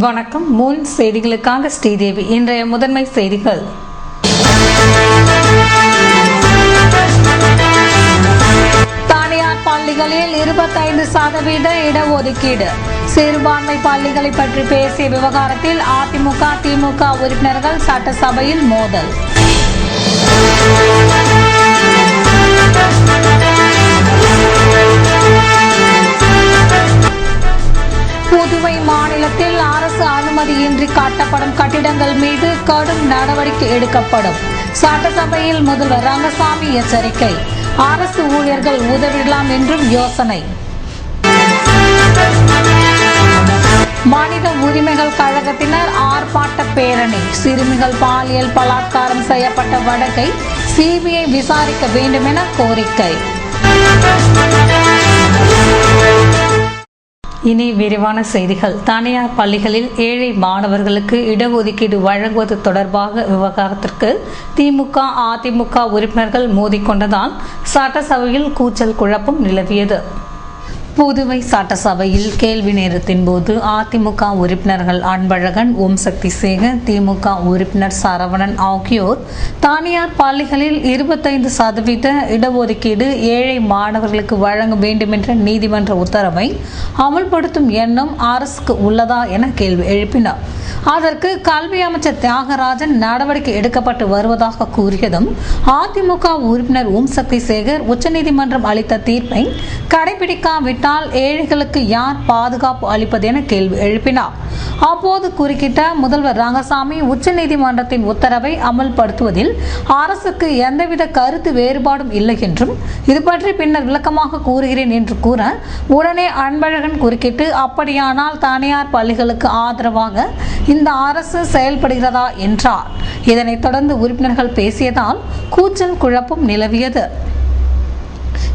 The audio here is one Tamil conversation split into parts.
வணக்கம். மூன் செய்திகளுக்காக ஸ்ரீதேவி. இன்றைய முதன்மை செய்திகள். தனியார் பள்ளிகளில் 25% இடஒதுக்கீடு. சிறுபான்மை பள்ளிகளை பற்றி பேசிய விவகாரத்தில் அதிமுக திமுக உறுப்பினர்கள் சட்டசபையில் மோதல். புதுவை மாநிலத்தில் அரசு அனுமதியின்றி கட்டப்படும் கட்டிடங்கள் மீது கடும் நடவடிக்கை எடுக்கப்படும். சட்டசபையில் முதல்வர் ரங்கசாமி எச்சரிக்கை. அரசு ஊழியர்கள் உதவிடலாம் என்றும் யோசனை. மனித உரிமைகள் கழகத்தினர் ஆர்ப்பாட்ட பேரணி. சிறுமிகள் பாலியல் பலாத்காரம் செய்யப்பட்ட வழக்கை சிபிஐ விசாரிக்க வேண்டும் என கோரிக்கை. இனி விரிவான செய்திகள். தனியார் பள்ளிகளில் ஏழை மாணவர்களுக்கு இடஒதுக்கீடு வழங்குவது தொடர்பாக விவகாரத்திற்கு திமுக அதிமுக உறுப்பினர்கள் மோதிக்கொண்டதால் சட்டசபையில் கூச்சல் குழப்பம் நிலவியது. புதுவை சட்டசபையில் கேள்வி நேரத்தின் போது அதிமுக உறுப்பினர்கள் அன்பழகன், ஓம் சக்தி சேகர், திமுக உறுப்பினர் சரவணன் ஆகியோர் தனியார் பள்ளிகளில் 25% இடஒதுக்கீடு ஏழை மாணவர்களுக்கு வழங்க வேண்டும் என்ற நீதிமன்ற உத்தரவை அமல்படுத்தும் எண்ணம் அரசுக்கு உள்ளதா என கேள்வி எழுப்பினார். அதற்கு கல்வி அமைச்சர் தியாகராஜன் நடவடிக்கை எடுக்கப்பட்டு வருவதாக கூறியதும் அதிமுக உறுப்பினர் ஓம் சக்தி சேகர் உச்சநீதிமன்றம் அளித்த தீர்ப்பை கடைபிடிக்காவிட்டால் ஏழைகளுக்கு யார் பாதுகாப்பு அளிப்பது என கேள்வி எழுப்பினார். அப்போது குறுக்கிட்ட முதல்வர் ரங்கசாமி உச்சநீதிமன்றத்தின் உத்தரவை அமல்படுத்துவதில் அரசுக்கு எந்தவித கருத்து வேறுபாடும் இல்லை என்றும் இது பற்றி பின்னர் விளக்கமாக கூறுகிறேன் என்று கூற, உடனே அன்பழகன் குறுக்கிட்டு, அப்படியானால் தனியார் பள்ளிகளுக்கு ஆதரவாக இந்த அரசு செயல்படுகிறதா என்றார். இதனைத் தொடர்ந்து உறுப்பினர்கள் பேசியதால் கூச்சல் குழப்பம் நிலவியது.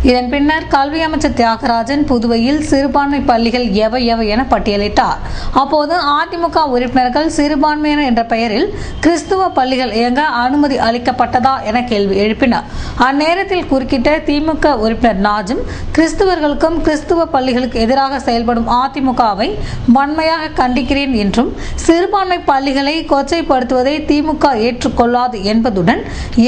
இதன் பின்னர் கல்வி அமைச்சர் தியாகராஜன் புதுவையில் சிறுபான்மை பள்ளிகள் எவை என பட்டியலிட்டார். அப்போது அதிமுக உறுப்பினர்கள் சிறுபான்மையினர் என்ற பெயரில் கிறிஸ்துவ பள்ளிகள் இயங்க அனுமதி அளிக்கப்பட்டதா என கேள்வி எழுப்பினார். அந்நேரத்தில் குறுக்கிட்ட திமுக உறுப்பினர் நாஜும், கிறிஸ்துவர்களுக்கும் கிறிஸ்துவ பள்ளிகளுக்கு எதிராக செயல்படும் அதிமுகவை வன்மையாக கண்டிக்கிறேன் என்றும் சிறுபான்மை பள்ளிகளை கொச்சைப்படுத்துவதை திமுக ஏற்றுக்கொள்ளாது என்பதுடன்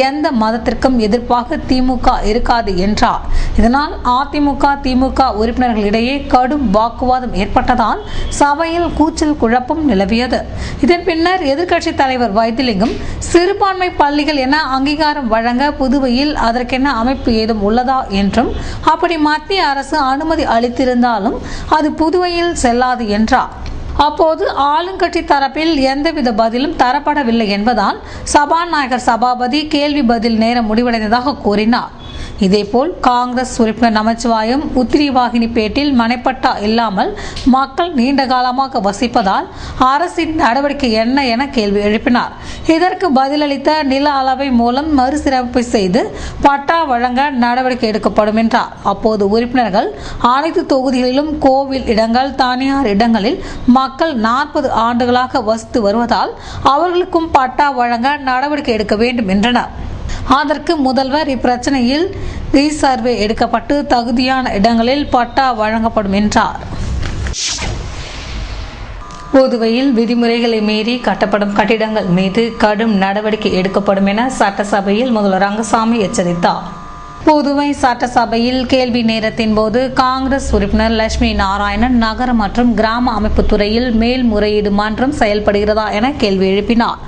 எந்த மதத்திற்கும் எதிர்ப்பாக திமுக இருக்காது என்றார். இதனால் அதிமுக திமுக உறுப்பினர்களிடையே கடும் வாக்குவாதம் ஏற்பட்டதால் சபையில் கூச்சல் குழப்பம் நிலவியது. இதன் பின்னர் எதிர்க்கட்சி தலைவர் வைத்திலிங்கம், சிறுபான்மை பள்ளிகள் என அங்கீகாரம் வழங்க புதுவையில் அதற்கென அமைப்பு ஏதும் உள்ளதா என்றும், அப்படி மத்திய அரசு அனுமதி அளித்திருந்தாலும் அது புதுவையில் செல்லாது என்றார். அப்போது ஆளுங்கட்சி தரப்பில் எந்தவித பதிலும் தரப்படவில்லை என்பதால் சபாநாயகர் சபாபதி கேள்வி பதில் நேரம் முடிவடைந்ததாக கூறினார். இதேபோல் காங்கிரஸ் உறுப்பினர் நமச்சிவாயம் உத்திரிவாகினிப்பேட்டில் மனைப்பட்டா இல்லாமல் மக்கள் நீண்ட காலமாக வசிப்பதால் அரசின் நடவடிக்கை என்ன என கேள்வி எழுப்பினார். இதற்கு பதிலளித்த, நில அளவை மூலம் மறுசீரமைப்பு செய்து பட்டா வழங்க நடவடிக்கை எடுக்கப்படும் என்றார். அப்போது உறுப்பினர்கள் அனைத்து தொகுதிகளிலும் கோவில் இடங்கள், தனியார் இடங்களில் மக்கள் 40 ஆண்டுகளாக வசித்து வருவதால் அவர்களுக்கும் பட்டா வழங்க நடவடிக்கை எடுக்க வேண்டும் என்றனர். அதற்கு முதல்வர், இப்பிரச்சனையில் ரீசர்வே எடுக்கப்பட்டு தகுதியான இடங்களில் பட்டா வழங்கப்படும் என்றார். புதுவையில் விதிமுறைகளை மீறி கட்டப்படும் கட்டிடங்கள் மீது கடும் நடவடிக்கை எடுக்கப்படும் என சட்டசபையில் முதல்வர் ரங்கசாமி எச்சரித்தார். புதுவை சட்டசபையில் கேள்வி நேரத்தின் போது காங்கிரஸ் உறுப்பினர் லட்சுமி நாராயணன் நகர மற்றும் கிராம அமைப்பு துறையில் மேல்முறையீடு மன்றம் செயல்படுகிறதா என கேள்வி எழுப்பினார்.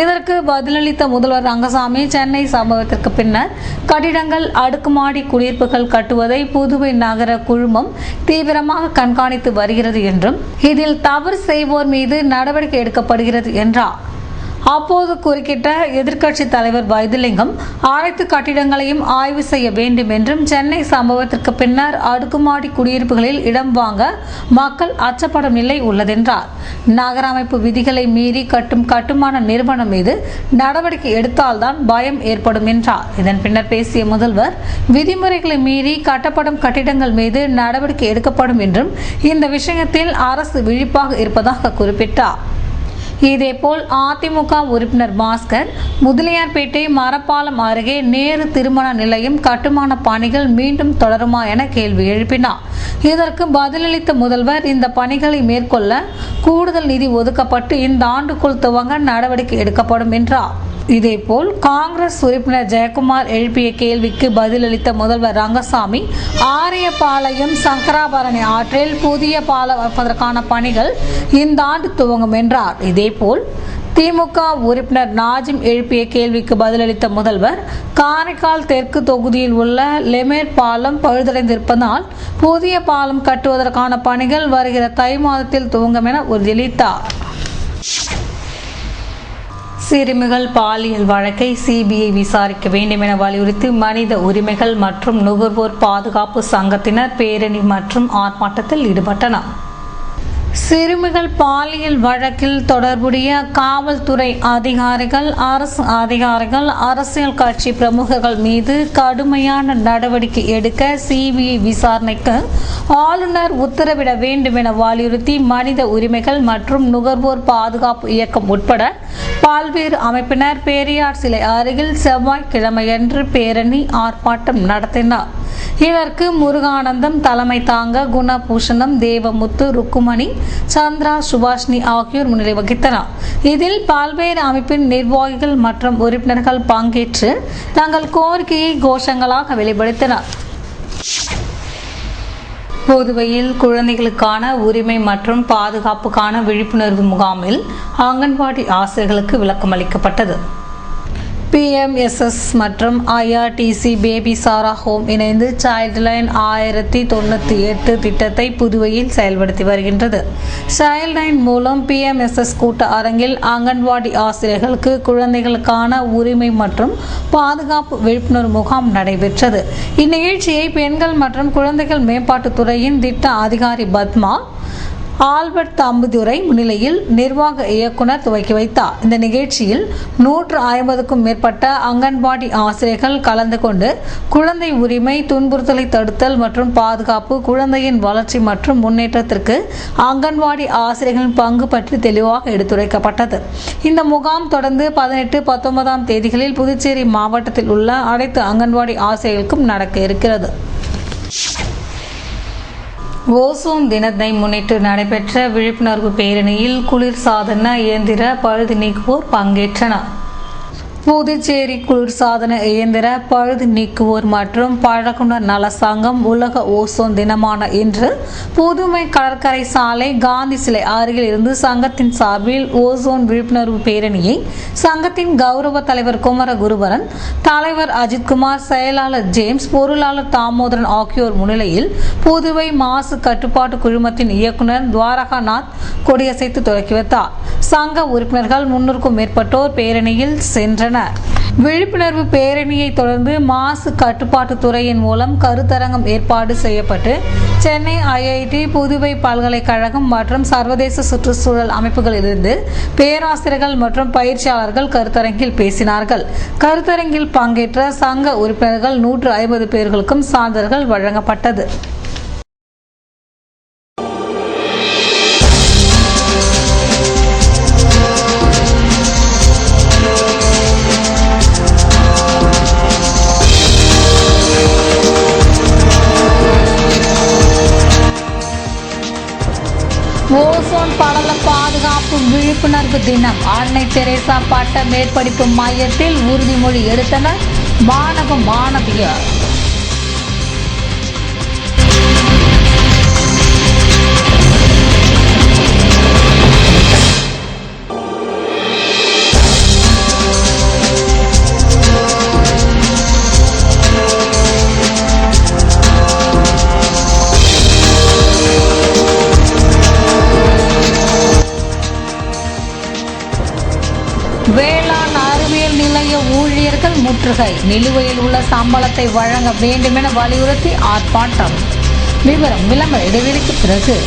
இதற்கு பதிலளித்த முதல்வர் ரங்கசாமி, சென்னை சம்பவத்திற்கு பின்னர் கட்டிடங்கள், அடுக்குமாடி குடியிருப்புகள் கட்டுவதை புதுவை நகர குழுமம் தீவிரமாக கண்காணித்து வருகிறது என்றும் இதில் தவறு செய்வோர் மீது நடவடிக்கை எடுக்கப்படுகிறது என்றார். அப்போது குறுக்கிட்ட எதிர்க்கட்சி தலைவர் வைத்திலிங்கம், அனைத்து கட்டிடங்களையும் ஆய்வு செய்ய வேண்டும் என்றும், சென்னை சம்பவத்திற்கு பின்னர் அடுக்குமாடி குடியிருப்புகளில் இடம் வாங்க மக்கள் அச்சப்படும் நிலை உள்ளதென்றார். நகர அமைப்பு விதிகளை மீறி கட்டும் கட்டுமான நிறுவனம் மீது நடவடிக்கை எடுத்தால்தான் பயம் ஏற்படும் என்றார். இதன் பின்னர் பேசிய முதல்வர், விதிமுறைகளை மீறி கட்டப்படும் கட்டிடங்கள் மீது நடவடிக்கை எடுக்கப்படும் என்றும் இந்த விஷயத்தில் அரசு விழிப்பாக இருப்பதாக குறிப்பிட்டார். இதேபோல் அதிமுக உறுப்பினர் பாஸ்கர் முதலியார்பேட்டை மரப்பாலம் அருகே நேரு திருமண நிலையம் கட்டுமான பணிகள் மீண்டும் தொடருமா என கேள்வி எழுப்பினார். இதற்கு பதிலளித்த முதல்வர், இந்த பணிகளை மேற்கொள்ள கூடுதல் நிதி ஒதுக்கப்பட்டு இந்த ஆண்டுக்குள் துவங்க நடவடிக்கை எடுக்கப்படும் என்றார். இதேபோல் காங்கிரஸ் உறுப்பினர் ஜெயக்குமார் எழுப்பிய கேள்விக்கு பதிலளித்த முதல்வர் ரங்கசாமி, ஆரியபாளையம் சங்கராபரணி ஆற்றில் புதிய பாலம் அமைப்பதற்கான பணிகள் இந்த ஆண்டு துவங்கும் என்றார். இதேபோல் திமுக உறுப்பினர் நாஜிம் எழுப்பிய கேள்விக்கு பதிலளித்த முதல்வர், காரைக்கால் தெற்கு தொகுதியில் உள்ள லெமேட் பாலம் பழுதடைந்திருப்பதால் புதிய பாலம் கட்டுவதற்கான பணிகள் வருகிற தை மாதத்தில் துவங்கும் என உறுதியளித்தார். சிறுமிகள் பாலியல் வழக்கை சிபிஐ விசாரிக்க வேண்டும் என வலியுறுத்தி மனித உரிமைகள் மற்றும் நுகர்வோர் பாதுகாப்பு சங்கத்தினர் பேரணி மற்றும் ஆர்ப்பாட்டத்தில் ஈடுபட்டனர். சிறுமிகள் பாலியல் வழக்கில் தொடர்புடைய காவல்துறை அதிகாரிகள், அரசு அதிகாரிகள், அரசியல் கட்சி பிரமுகர்கள் மீது கடுமையான நடவடிக்கை எடுக்க சிபிஐ விசாரணைக்கு ஆளுநர் உத்தரவிட வேண்டும் என வலியுறுத்தி மனித உரிமைகள் மற்றும் நுகர்வோர் பாதுகாப்பு இயக்கம் உட்பட பல்வேறு அமைப்பினர் பெரியார் சிலை அருகில் செவ்வாய்க்கிழமையன்று பேரணி ஆர்ப்பாட்டம் நடத்தினர். இதற்கு முருகானந்தம் தலைமை தாங்க, குணபூஷணம், தேவமுத்து, ருக்குமணி, சந்திரா, சுபாஷினி ஆகியோர் முன்னிலை வகித்தனர். இதில் பல்வேறு அமைப்பின் நிர்வாகிகள் மற்றும் உறுப்பினர்கள் பங்கேற்று தங்கள் கோரிக்கையை கோஷங்களாக வெளிப்படுத்தினர். புதுவையில் குழந்தைகளுக்கான உரிமை மற்றும் பாதுகாப்புக்கான விழிப்புணர்வு முகாமில் அங்கன்வாடி ஆசிரியர்களுக்கு விளக்கம் அளிக்கப்பட்டது. PMSS மற்றும் IRTC பேபி சாரா ஹோம் இணைந்து சைல்ட்லைன் 1098 திட்டத்தை புதுவையில் செயல்படுத்தி வருகின்றது. சைல்ட்லைன் மூலம் PMSS கூட்ட அரங்கில் அங்கன்வாடி ஆசிரியர்களுக்கு குழந்தைகளுக்கான உரிமை மற்றும் பாதுகாப்பு விழிப்புணர்வு முகாம் நடைபெற்றது. இந்நிகழ்ச்சியை பெண்கள் மற்றும் குழந்தைகள் மேம்பாட்டுத்துறையின் திட்ட அதிகாரி பத்மா ஆல்பர்ட் தம்புதுரை முன்னிலையில் நிர்வாக இயக்குனர் துவக்கி வைத்தார். இந்த நிகழ்ச்சியில் 150க்கும் மேற்பட்ட அங்கன்வாடி ஆசிரியர்கள் கலந்து கொண்டு குழந்தை உரிமை, துன்புறுத்தலை தடுத்தல் மற்றும் பாதுகாப்பு, குழந்தையின் வளர்ச்சி மற்றும் முன்னேற்றத்திற்கு அங்கன்வாடி ஆசிரியர்களின் பங்கு பற்றி தெளிவாக எடுத்துரைக்கப்பட்டது. இந்த முகாம் தொடர்ந்து 18, 19ஆம் தேதிகளில் புதுச்சேரி மாவட்டத்தில் உள்ள அனைத்து அங்கன்வாடி ஆசிரியர்களுக்கும் நடக்க இருக்கிறது. ஓசோன் தினத்தை முன்னிட்டு நடைபெற்ற விழிப்புணர்வு பேரணியில் குளிர்சாதன இயந்திர பழுது நீக்குவோர் பங்கேற்றனர். புதுச்சேரி குளிர்சாதன இயந்திர பழுது நீக்குவோர் மற்றும் பழகுனர் நல சங்கம் உலக ஓசோன் தினமான இன்று புதுமை கடற்கரை சாலை காந்தி சிலை அருகில் இருந்து சங்கத்தின் சார்பில் ஓசோன் விழிப்புணர்வு பேரணியை சங்கத்தின் கௌரவ தலைவர் குமர குருபரன், தலைவர் அஜித்குமார், செயலாளர் ஜேம்ஸ், பொருளாளர் தாமோதரன் ஆகியோர் முன்னிலையில் புதுவை மாசு கட்டுப்பாட்டு குழுமத்தின் இயக்குனர் துவாரகாநாத் கொடியசைத்து தொடக்கி வைத்தார். சங்க உறுப்பினர்கள் 300க்கும் மேற்பட்டோர் பேரணியில் சென்றனர். விழிப்புணர்வு பேரணியை தொடர்ந்து மாசு கட்டுப்பாட்டு துறையின் மூலம் கருத்தரங்கம் ஏற்பாடு செய்யப்பட்டு சென்னை IIT, புதுவை பல்கலைக்கழகம் மற்றும் சர்வதேச சுற்றுச்சூழல் அமைப்புகளிலிருந்து பேராசிரியர்கள் மற்றும் பயிற்சியாளர்கள் கருத்தரங்கில் பேசினார்கள். கருத்தரங்கில் பங்கேற்ற சங்க உறுப்பினர்கள் 150 பேர்களுக்கும் சான்றிதழ்கள் வழங்கப்பட்டது. ஓசோன் படல பாதுகாப்பு விழிப்புணர்வு தினம். அன்னை தெரேசா பட்ட மேற்படிப்பு மையத்தில் உறுதிமொழி எடுத்தனர் மாணவ மாணவியர். வேளாண் அறிவியல் நிலைய ஊழியர்கள் முற்றுகை. நிலுவையில் உள்ள சம்பளத்தை வழங்க வேண்டும் என வலியுறுத்தி ஆர்ப்பாட்டம். விளம்பர இடைவெளிக்கு பிறகு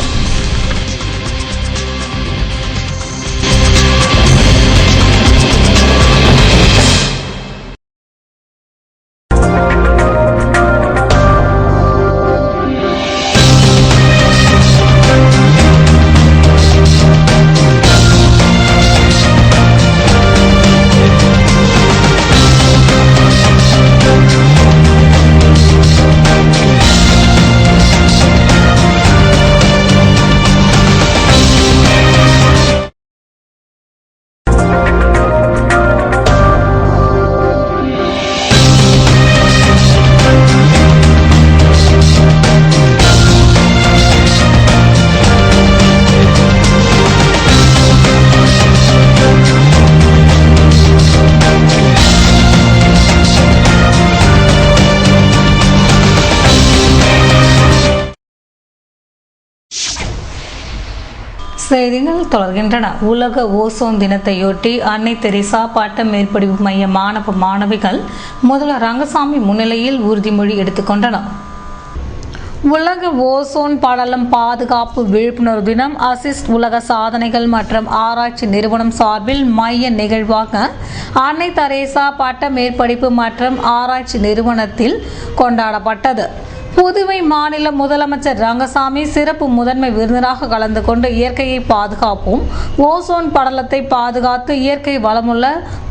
செய்திகள் தொடர்கின்றன. உலக ஓசோன் தினத்தையொட்டி அன்னை தெரசா பட்ட மேற்படிப்பு மைய மாணவ மாணவிகள் முதல்வர் ரங்கசாமி முன்னிலையில் உறுதிமொழி எடுத்துக்கொண்டனர். உலக ஓசோன் படலம் பாதுகாப்பு விழிப்புணர்வு தினம் அசிஸ்ட் உலக சாதனைகள் மற்றும் ஆராய்ச்சி நிறுவனம் சார்பில் மைய நிகழ்வாக அன்னை தெரசா பட்ட மேற்படிப்பு மற்றும் ஆராய்ச்சி நிறுவனத்தில் கொண்டாடப்பட்டது. புதுவை மாநில முதலமைச்சர் ரங்கசாமி சிறப்பு முதன்மை விருந்தினராக கலந்து கொண்டு இயற்கையை பாதுகாப்போம், ஓசோன் படலத்தை பாதுகாத்து இயற்கை வளமுள்ள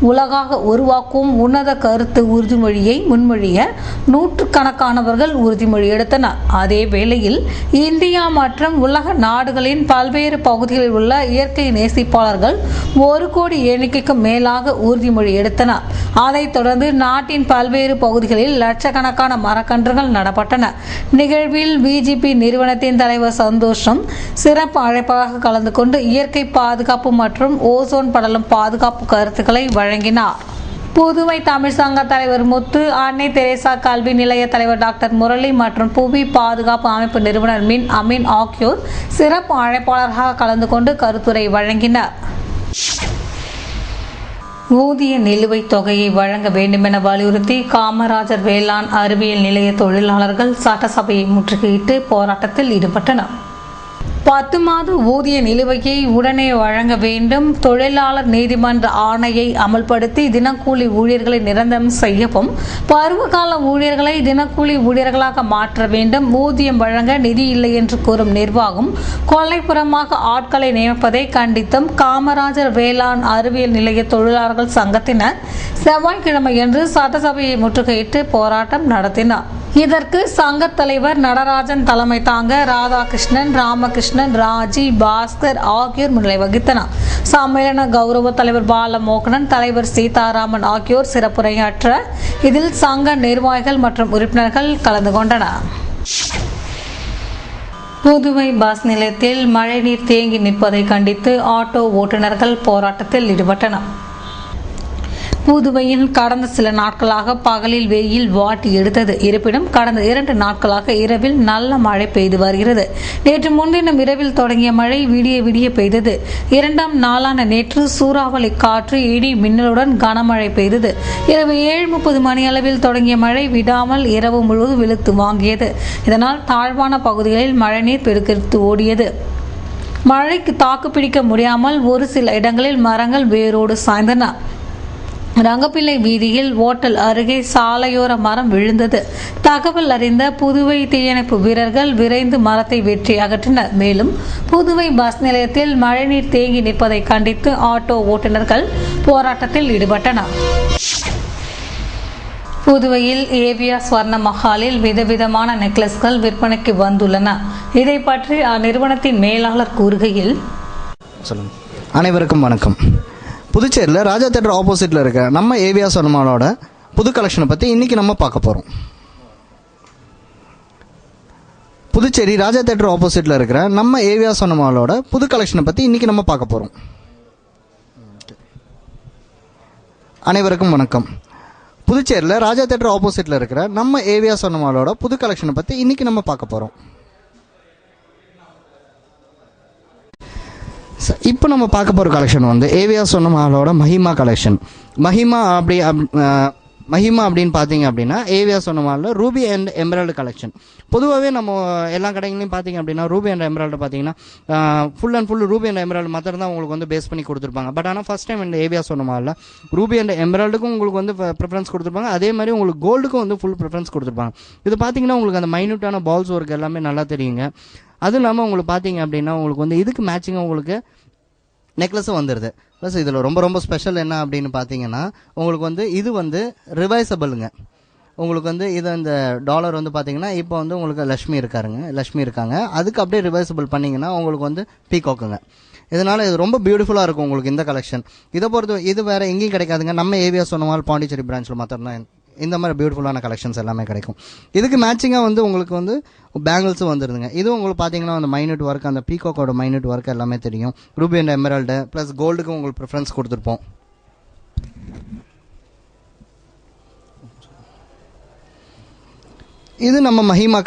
உலகாக உருவாக்கும் உன்னத கருத்து உறுதிமொழியை முன்மொழிய நூற்றுக்கணக்கானவர்கள் உறுதிமொழி எடுத்தனர். அதே வேளையில் இந்தியா மற்றும் உலக நாடுகளின் பல்வேறு பகுதிகளில் உள்ள இயற்கை நேசிப்பாளர்கள் 1 கோடி எண்ணிக்கைக்கும் மேலாக உறுதிமொழி எடுத்தனர். அதைத் தொடர்ந்து நாட்டின் பல்வேறு பகுதிகளில் லட்சக்கணக்கான மரக்கன்றுகள் நடப்பட்டன. நிகழ்வில் பிஜேபி நிறுவனத்தின் தலைவர் சந்தோஷம் சிறப்பு அழைப்பாளராக கலந்து கொண்டு இயற்கை பாதுகாப்பு மற்றும் ஓசோன் படலம் பாதுகாப்பு கருத்துக்களை வழங்கினார். புதுவை தமிழ் சங்க தலைவர் முத்து, அன்னை தெரசா கல்வி நிலைய தலைவர் டாக்டர் முரளி மற்றும் புவி பாதுகாப்பு அமைப்பு நிறுவனர் மின் அமீன் ஆகியோர் சிறப்பு அழைப்பாளராக கலந்து கொண்டு கருத்துரை வழங்கினர். ஊதிய நிலுவைத் தொகையை வழங்க வேண்டுமென வலியுறுத்தி காமராஜர் வேளாண் அறிவியல் நிலைய தொழிலாளர்கள் சட்டசபையை முற்றுகையிட்டு போராட்டத்தில் ஈடுபட்டனர். 10 மாத ஊதிய நிலுவையை உடனே வழங்க வேண்டும், தொழிலாளர் நீதிமன்ற ஆணையை அமல்படுத்தி தினக்கூலி ஊழியர்களை நிரந்தரம் செய்யவும், பருவகால ஊழியர்களை தினக்கூலி ஊழியர்களாக மாற்ற வேண்டும், ஊதியம் வழங்க நிதி இல்லை என்று கூறும் நிர்வாகம் கொல்லைப்புறமாக ஆட்களை நியமிப்பதை கண்டித்தும் காமராஜர் வேளாண் அறிவியல் நிலைய தொழிலாளர்கள் சங்கத்தினர் செவ்வாய்க்கிழமையன்று சட்டசபையை முற்றுகையிட்டு போராட்டம் நடத்தினர். இதற்கு சங்க தலைவர் நடராஜன் தலைமை தாங்க ராதாகிருஷ்ணன், ராமகிருஷ்ணன், ராஜி, பாஸ்கர் ஆகியோர் முன்னிலை வகித்தனர். சம்மேளன கௌரவ தலைவர் பாலமோகனன், தலைவர் சீதாராமன் ஆகியோர் சிறப்புரையாற்ற இதில் சங்க நிர்வாகிகள் மற்றும் உறுப்பினர்கள் கலந்து கொண்டனர். புதுவை பஸ் நிலையத்தில் மழைநீர் தேங்கி நிற்பதை கண்டித்து ஆட்டோ ஓட்டுநர்கள் போராட்டத்தில் ஈடுபட்டனர். புதுவையில் கடந்த சில நாட்களாக பகலில் வெயில் வாட்டி எடுத்தது. இருப்பினும் கடந்த 2 நாட்களாக இரவில் நல்ல மழை பெய்து வருகிறது. நேற்று முன்தினம் இரவில் தொடங்கிய மழை விடிய விடிய பெய்தது. 2ஆம் நாளான நேற்று சூறாவளி காற்று, இடி மின்னலுடன் கனமழை பெய்தது. இரவு 7:30 மணி அளவில் தொடங்கிய மழை விடாமல் இரவு முழுவதும் வெளுத்து வாங்கியது. இதனால் தாழ்வான பகுதிகளில் மழைநீர் பெருக்கெடுத்து ஓடியது. மழைக்கு தாக்குப்பிடிக்க முடியாமல் ஒரு சில இடங்களில் மரங்கள் வேரோடு சாய்ந்தன. ரங்கப்பிள்ளை வீதியில் ஓட்டல் அருகே சாலையோர மரம் விழுந்தது. தகவல் அறிந்த புதுவை தீயணைப்பு வீரர்கள் விரைந்து மரத்தை வெட்டி அகற்றினர். மேலும் புதுவை பஸ் நிலையத்தில் மழைநீர் தேங்கி நிற்பதை கண்டித்து ஆட்டோ ஓட்டுநர்கள் போராட்டத்தில் ஈடுபட்டனர். புதுவையில் ஏவியா ஸ்வர்ண மஹாலில் விதவிதமான நெக்லஸ்கள் விற்பனைக்கு வந்துள்ளன. இதை பற்றி அந்நிறுவனத்தின் மேலாளர் கூறுகையில், அனைவருக்கும் வணக்கம். புதுச்சேரியில் ராஜா தேட்டர் ஆப்போசிட்டில் இருக்க நம்ம ஏவியா சொன்னமாலோட புது கலெக்ஷனை பற்றி இன்றைக்கி நம்ம பார்க்க போகிறோம். புதுச்சேரி ராஜா தேட்டர் ஆப்போசிட்டில் இருக்கிற நம்ம ஏவியா சொன்னமாலோட புது கலெக்ஷனை பற்றி இன்றைக்கி நம்ம பார்க்க போகிறோம். அனைவருக்கும் வணக்கம். புதுச்சேரியில் ராஜா தேட்டர் ஆப்போசிட்டில் இருக்கிற நம்ம ஏவியா சொன்னமாலோட புது கலெக்ஷனை பற்றி இன்றைக்கி நம்ம பார்க்க போகிறோம். இப்போ நம்ம பார்க்க போகிற கலெக்ஷன் வந்து ஏவியா சொன்னமாலோட மஹிமா கலெக்ஷன். மஹிமா அப்படின்னு பார்த்தீங்க அப்படின்னா ஏவியா சொன்னமாலில் ரூபி அண்ட் எமரால்டு கலெக்ஷன். பொதுவாகவே நம்ம எல்லா கடைகளையும் பார்த்தீங்க அப்படின்னா ரூபி அண்ட் எமரால்டு பார்த்தீங்கன்னா full and full Ruby and Emerald மாத்திரம் தான் உங்களுக்கு வந்து பேஸ் பண்ணி கொடுத்துருப்பாங்க. பட் ஆனால் ஃபஸ்ட் டைம் இந்த ஏவியா சொன்னமாலில் ரூபி அண்ட் எமரால்டுக்கும் உங்களுக்கு வந்து ப்ரிஃபரன்ஸ் கொடுத்துருப்பாங்க. அதே மாதிரி உங்களுக்கு கோல்டுக்கும் வந்து ஃபுல் ப்ரிஃபரன்ஸ் கொடுத்துருப்பாங்க. இது பார்த்தீங்கன்னா உங்களுக்கு அந்த மைன்யூட்டான பால்ஸ் ஒர்க் எல்லாமே நல்லா தெரியுங்க. அதுவும் இல்லாமல் உங்களுக்கு பார்த்தீங்க அப்படின்னா உங்களுக்கு வந்து இதுக்கு மேட்சிங்காக உங்களுக்கு நெக்லஸும் வந்துடுது. ப்ளஸ் இதில் ரொம்ப ரொம்ப ஸ்பெஷல் என்ன அப்படின்னு பார்த்தீங்கன்னா உங்களுக்கு வந்து இது வந்து ரிவைசபிளுங்க. உங்களுக்கு வந்து இது இந்த டாலர் வந்து பார்த்தீங்கன்னா இப்போ வந்து உங்களுக்கு லக்ஷ்மி இருக்காங்க. அதுக்கு அப்படியே ரிவைசபிள் பண்ணிங்கன்னா உங்களுக்கு வந்து பீகாக்குங்க. இதனால் இது ரொம்ப பியூட்டிஃபுல்லாக இருக்கும் உங்களுக்கு இந்த கலெக்ஷன். இதை பொறுத்த இது வேறு எங்கேயும் கிடைக்காதுங்க. நம்ம ஏவியா சொன்னமால் பாண்டிச்சேரி பிரான்ச்சில் மாத்திரம்தான் இந்த மாதிரி பியூட்டிஃபுல்லான கலெக்ஷன்ஸ் எல்லாமே கிடைக்கும். இதுக்கு மேட்சிங்காக வந்து உங்களுக்கு வந்து பேங்கிள்ஸும் வந்துடுதுங்க. இதுவும் உங்களுக்கு பார்த்தீங்கன்னா அந்த மைனூட் ஒர்க், அந்த பீகாக்கோட மைனூட் ஒர்க் எல்லாமே தெரியும். ரூபி அண்ட் எமரால்டு ப்ளஸ் கோல்டுக்கு உங்களுக்கு ப்ரிஃபரன்ஸ் கொடுத்துருப்போம். இது நம்ம மஹிமா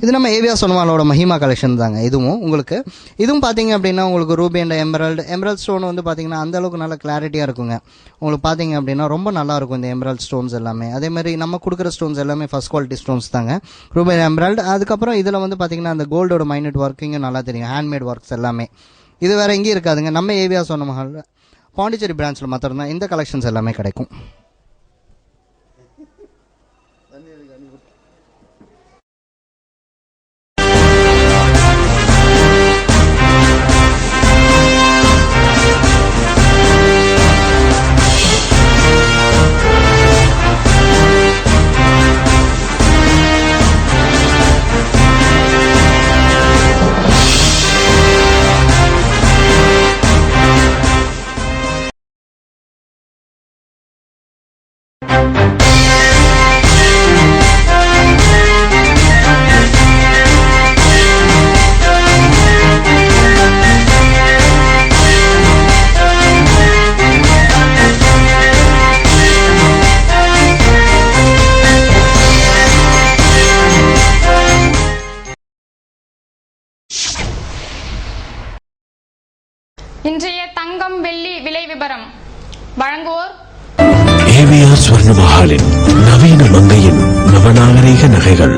இது நம்ம ஏவியா சொன்னமாலோட மஹிமா கலெக்ஷன் தாங்க. இதுவும் பார்த்தீங்க அப்படின்னா உங்களுக்கு ரூபி அண்ட் எமரல்ட் ஸ்டோன் வந்து பார்த்தீங்கன்னா அந்த அளவுக்கு நல்ல கிளாரிட்டியாக இருக்குங்க. உங்களுக்கு பார்த்தீங்க அப்படின்னா ரொம்ப நல்லா இருக்கும் இந்த எமரல்ட் ஸ்டோன்ஸ் எல்லாமே. அதே மாதிரி நம்ம கொடுக்குற ஸ்டோன்ஸ் எல்லாமே ஃபர்ஸ்ட் குவாலிட்டி ஸ்டோன்ஸ் தாங்க, ரூபி எமரல்ட். அதுக்கப்புறம் இதில் வந்து பார்த்தீங்கன்னா அந்த கோல்டோட மைனட் ஒர்க்கிங்கும் நல்லா தெரியும், ஹேண்ட்மேட் ஒர்க்ஸ் எல்லாமே. இது வேறு எங்கேயும் இருக்காதுங்க, நம்ம ஏவியா சொன்ன மஹால் பாண்டிச்சேரி பிரான்ச்சில் மாத்திரம் இந்த கலெக்ஷன்ஸ் எல்லாமே கிடைக்கும். இன்றைய தங்கம் வெள்ளி விலை விபரம் வழங்குவோர் ஏவியா ஸ்வர்ண மஹாலின் நவீன மங்கையின் நவநாகரிக நகைகள்.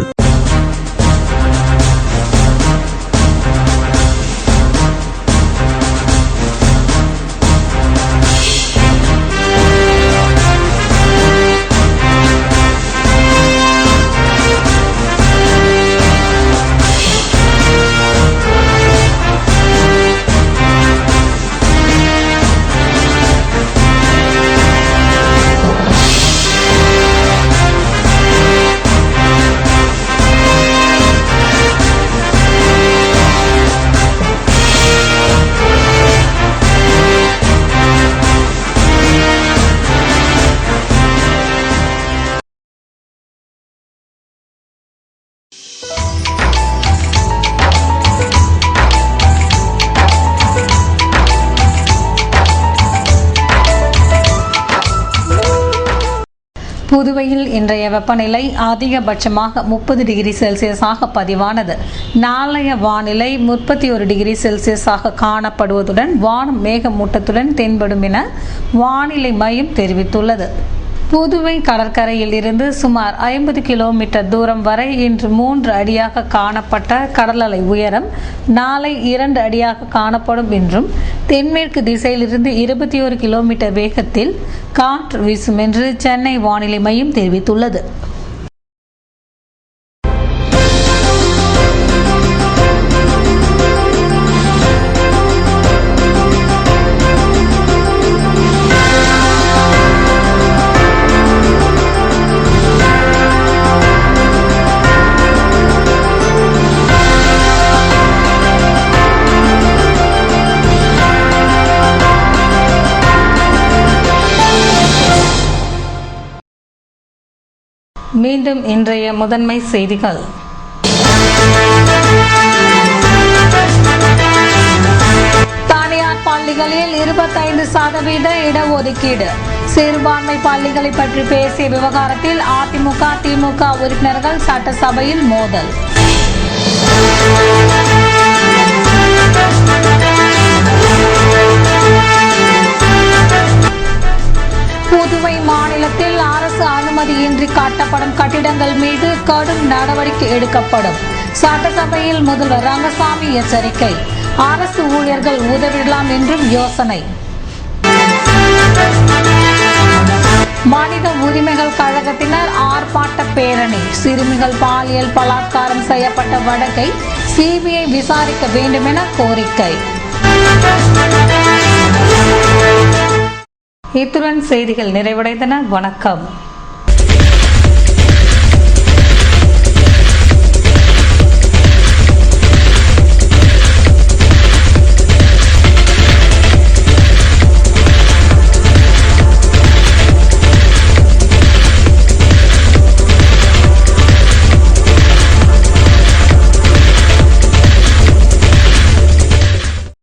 புதுவையில் இன்றைய வெப்பநிலை அதிகபட்சமாக 30 டிகிரி செல்சியஸாக பதிவானது. நாளைய வானிலை 31 டிகிரி செல்சியஸாக காணப்படுவதுடன் வானம் மேகமூட்டத்துடன் தென்படும் என வானிலை மையம் தெரிவித்துள்ளது. புதுவை கடற்கரையில் இருந்து சுமார் 50 கிலோமீட்டர் தூரம் வரை இன்று 3 அடியாக காணப்பட்ட கடல் அலை உயரம் நாளை 2 அடியாக காணப்படும் என்றும் தென்மேற்கு திசையிலிருந்து 21 கிலோமீட்டர் வேகத்தில் காற்று வீசும் என்று சென்னை வானிலை மையம் தெரிவித்துள்ளது. மீண்டும் இன்றைய முதன்மை செய்திகள். தனியார் பள்ளிகளில் 25% இடஒதுக்கீடு. சிறுபான்மை பள்ளிகளை பற்றி பேசிய விவகாரத்தில் அதிமுக திமுக உறுப்பினர்கள் சட்டசபையில் மோதல். புதுவை மாநிலத்தில் அரசு அனுமதியின்றி கட்டப்படும் கட்டிடங்கள் மீது கடும் நடவடிக்கை எடுக்கப்படும். சட்டசபையில் முதல்வர் ரங்கசாமி எச்சரிக்கை. அரசு ஊழியர்கள் உதவிடலாம் என்றும் யோசனை. மனித உரிமைகள் கழகத்தினர் ஆர்ப்பாட்ட பேரணி. சிறுமிகள் பாலியல் பலாத்காரம் செய்யப்பட்ட வழக்கை சிபிஐ விசாரிக்க வேண்டும் என கோரிக்கை. இத்துடன் செய்திகள் நிறைவடைந்தன. வணக்கம்.